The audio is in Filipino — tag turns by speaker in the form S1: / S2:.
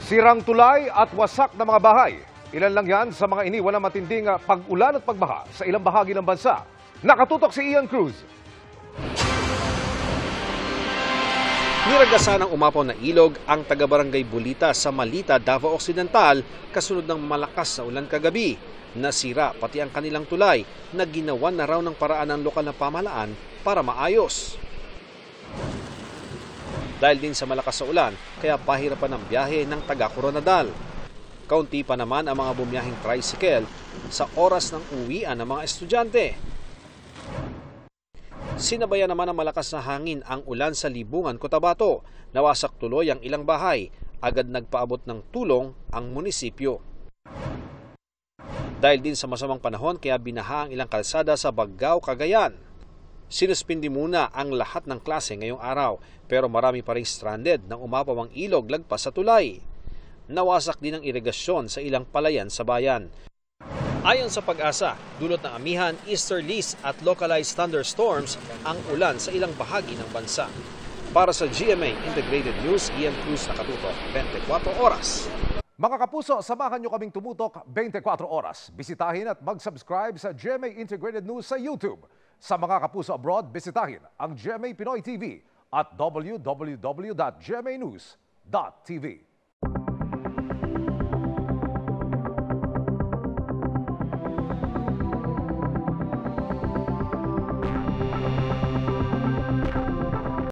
S1: Sirang tulay at wasak na mga bahay. Ilan lang yan sa mga iniwan ng matinding pag-ulan at pagbaha sa ilang bahagi ng bansa. Nakatutok si Ian Cruz.
S2: Niragasan ng umapaw na ilog ang taga-barangay Bulita sa Malita, Davao Occidental kasunod ng malakas na ulan kagabi. Nasira pati ang kanilang tulay na ginawan na raw ng paraan ng lokal na pamahalaan para maayos. Dahil din sa malakas na ulan, kaya pahirapan ang biyahe ng taga-Coronadal. Kaunti pa naman ang mga bumiyahing tricycle sa oras ng uwian ng mga estudyante. Sinabayan naman ng malakas na hangin ang ulan sa Libungan, Cotabato. Nawasak tuloy ang ilang bahay. Agad nagpaabot ng tulong ang munisipyo. Dahil din sa masamang panahon, kaya binaha ang ilang kalsada sa Baggao, Cagayan. Sinuspindi muna ang lahat ng klase ngayong araw, pero marami pa rin stranded nang umapaw ang ilog lagpas sa tulay. Nawasak din ang irigasyon sa ilang palayan sa bayan. Ayon sa Pag-asa, dulot ng amihan, easterlies at localized thunderstorms ang ulan sa ilang bahagi ng bansa. Para sa GMA Integrated News, Ian Cruz, nakatutok 24 oras.
S1: Mga kapuso, samahan nyo kaming tumutok 24 oras. Bisitahin at mag-subscribe sa GMA Integrated News sa YouTube. Sa mga kapuso abroad, bisitahin ang GMA Pinoy TV at www.gmanews.tv.